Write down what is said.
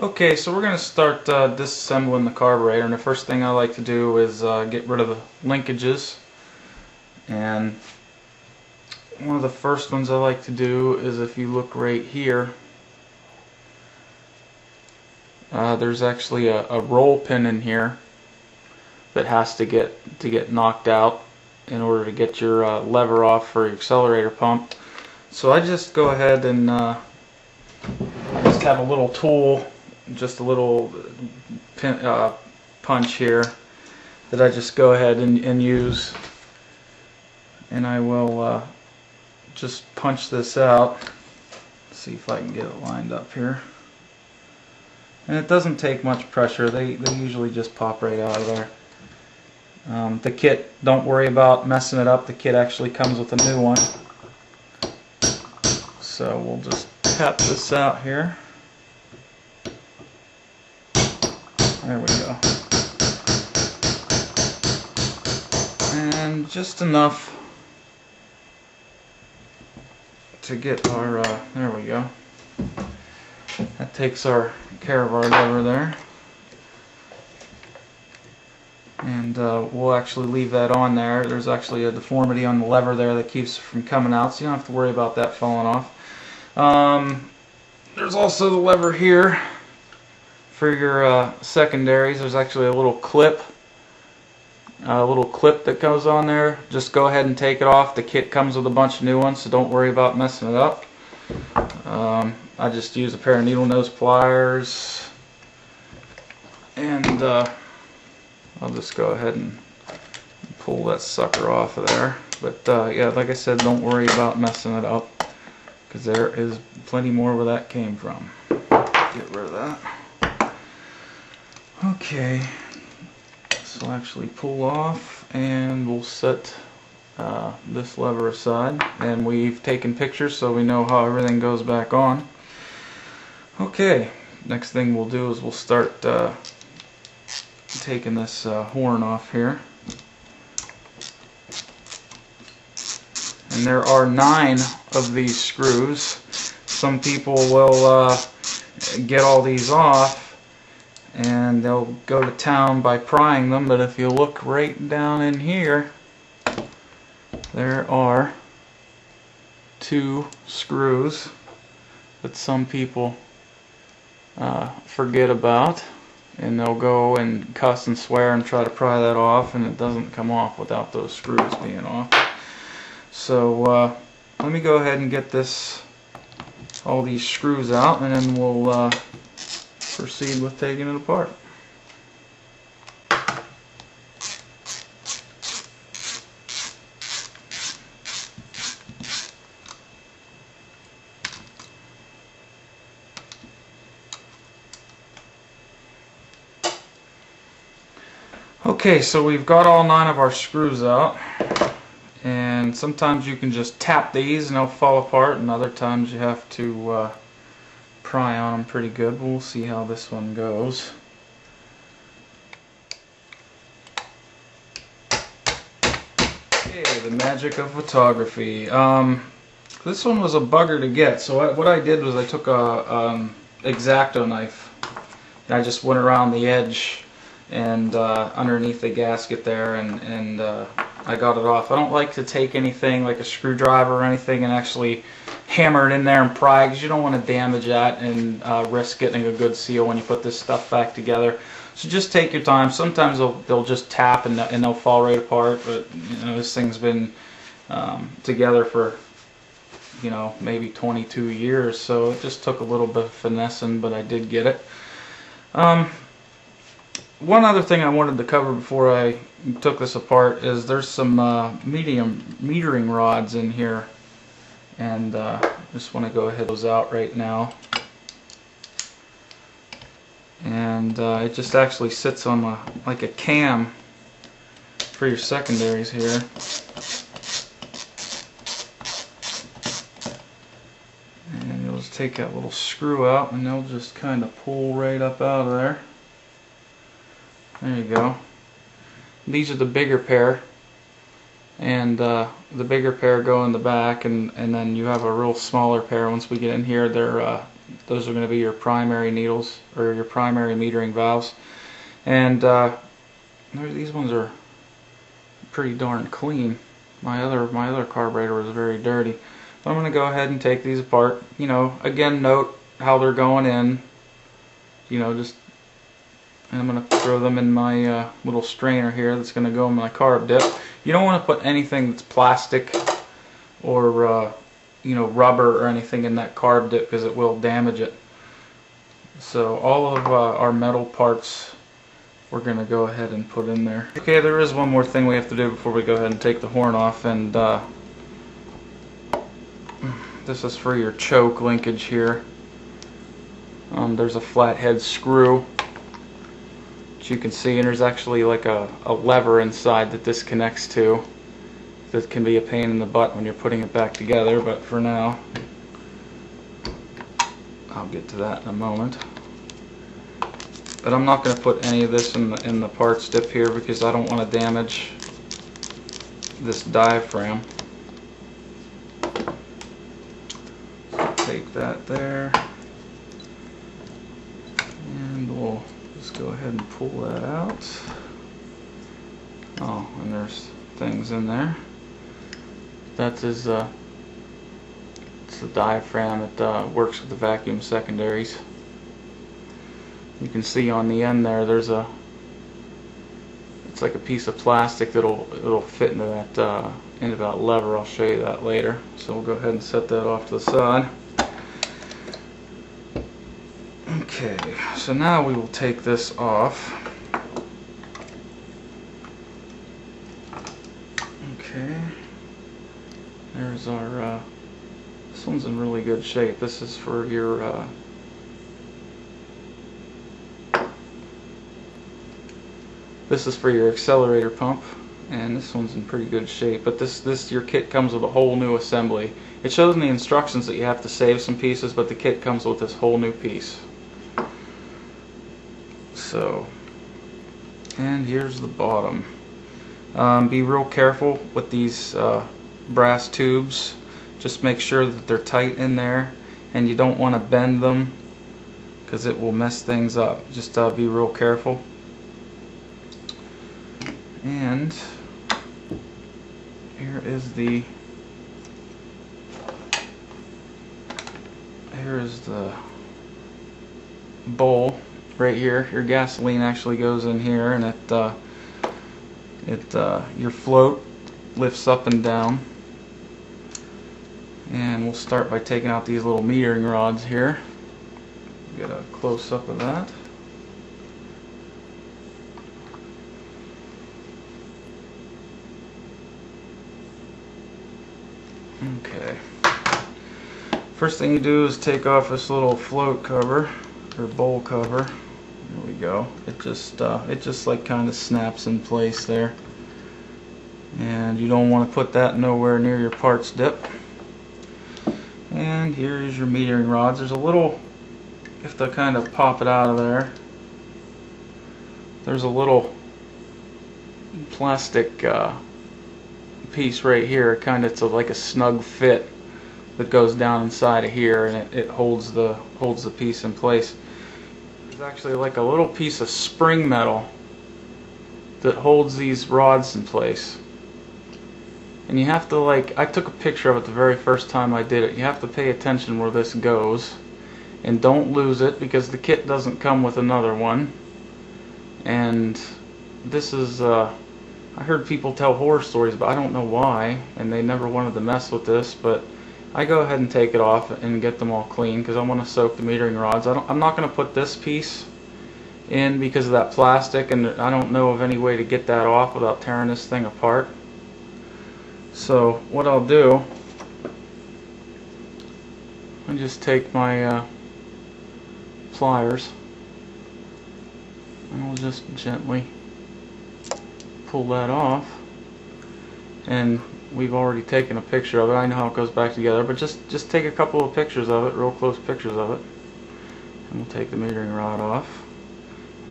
Okay, so we're going to start disassembling the carburetor, and the first thing I like to do is get rid of the linkages. And one of the first ones I like to do is, if you look right here, there's actually a roll pin in here that has to get knocked out in order to get your lever off for your accelerator pump. So I just go ahead and just have a little tool, just a little pin, punch here that I just go ahead and use, and I will just punch this out. See if I can get it lined up here. And it doesn't take much pressure. They usually just pop right out of there. The kit, don't worry about messing it up. The kit actually comes with a new one. So we'll just tap this out here. There we go. And just enough to get our, there we go. That takes our care of our lever there. And we'll actually leave that on there. There's actually a deformity on the lever there that keeps it from coming out, so you don't have to worry about that falling off. There's also the lever here for your secondaries. There's actually a little clip that goes on there. Just go ahead and take it off. The kit comes with a bunch of new ones, so don't worry about messing it up. I just use a pair of needle nose pliers, and I'll just go ahead and pull that sucker off of there. But yeah, like I said, don't worry about messing it up, because there is plenty more where that came from. Get rid of that. Okay, so I'll actually pull off, and we'll set this lever aside. And we've taken pictures so we know how everything goes back on. Okay, next thing we'll do is we'll start taking this horn off here. And there are 9 of these screws. Some people will get all these off and they'll go to town by prying them, but if you look right down in here, there are 2 screws that some people forget about, and they'll go and cuss and swear and try to pry that off, and it doesn't come off without those screws being off. So let me go ahead and get all these screws out, and then we'll proceed with taking it apart. Okay, so we've got all 9 of our screws out, and sometimes you can just tap these and they'll fall apart, and other times you have to pry on them pretty good. We'll see how this one goes. Okay, the magic of photography. This one was a bugger to get, so what I did was I took a X-Acto knife, and I just went around the edge and underneath the gasket there, and I got it off. I don't like to take anything like a screwdriver or anything and actually hammer it in there and pry, because you don't want to damage that and risk getting a good seal when you put this stuff back together. So just take your time. Sometimes they'll just tap and they'll fall right apart, but you know, this thing's been together for, you know, maybe 22 years, so it just took a little bit of finessing, but I did get it. One other thing I wanted to cover before I took this apart is there's some medium metering rods in here, and just want to go ahead and those out right now. And it just actually sits on like a cam for your secondaries here. And you'll just take that little screw out, and they'll just kind of pull right up out of there. There you go. These are the bigger pair, and the bigger pair go in the back, and then you have a real smaller pair. Once we get in here, they're Those are going to be your primary needles, or your primary metering valves. And these ones are pretty darn clean. My other carburetor was very dirty. But I'm going to go ahead and take these apart. You know, again, note how they're going in. You know, just, and I'm going to throw them in my little strainer here that's going to go in my carb dip. You don't want to put anything that's plastic or you know, rubber or anything in that carb dip, because it will damage it. So all of our metal parts we're going to go ahead and put in there. Okay, there is one more thing we have to do before we go ahead and take the horn off, and this is for your choke linkage here. There's a flathead screw that you can see, and there's actually like a lever inside that this connects to. That can be a pain in the butt when you're putting it back together, but for now, I'll get to that in a moment. But I'm not going to put any of this in the parts dip here, because I don't want to damage this diaphragm. So take that there, and we'll just go ahead and pull that out. Oh, and there's things in there. That is it's the diaphragm that works with the vacuum secondaries. You can see on the end there, there's it's like a piece of plastic it'll fit into that lever. I'll show you that later. So we'll go ahead and set that off to the side. Okay, so now we will take this off. Okay. There's our, this one's in really good shape. This is for your, this is for your accelerator pump, and this one's in pretty good shape. But your kit comes with a whole new assembly. It shows in the instructions that you have to save some pieces, but the kit comes with this whole new piece. So, and here's the bottom. Be real careful with these brass tubes. Just make sure that they're tight in there, and you don't want to bend them because it will mess things up. Just be real careful. And here is the bowl right here. Your gasoline actually goes in here, and your float lifts up and down. And we'll start by taking out these little metering rods here. Get a close up of that. Okay. First thing you do is take off this little float cover or bowl cover. There we go. It just like kind of snaps in place there. And you don't want to put that nowhere near your parts dip. And here is your metering rods. There's a little, you have to kind of pop it out of there. There's a little plastic piece right here. It's like a snug fit that goes down inside of here, and it holds the piece in place. There's actually like a little piece of spring metal that holds these rods in place. And you have to, like, I took a picture of it the very first time I did it. You have to pay attention where this goes, and don't lose it, because the kit doesn't come with another one. And this is I heard people tell horror stories, but I don't know why, and they never wanted to mess with this. But I go ahead and take it off and get them all clean, because I want to soak the metering rods. I'm not going to put this piece in because of that plastic, and I don't know of any way to get that off without tearing this thing apart. So what I'll do, I just take my pliers, and I'll just gently pull that off. And we've already taken a picture of it. I know how it goes back together, but just take a couple of pictures of it, real close pictures of it, and we'll take the metering rod off.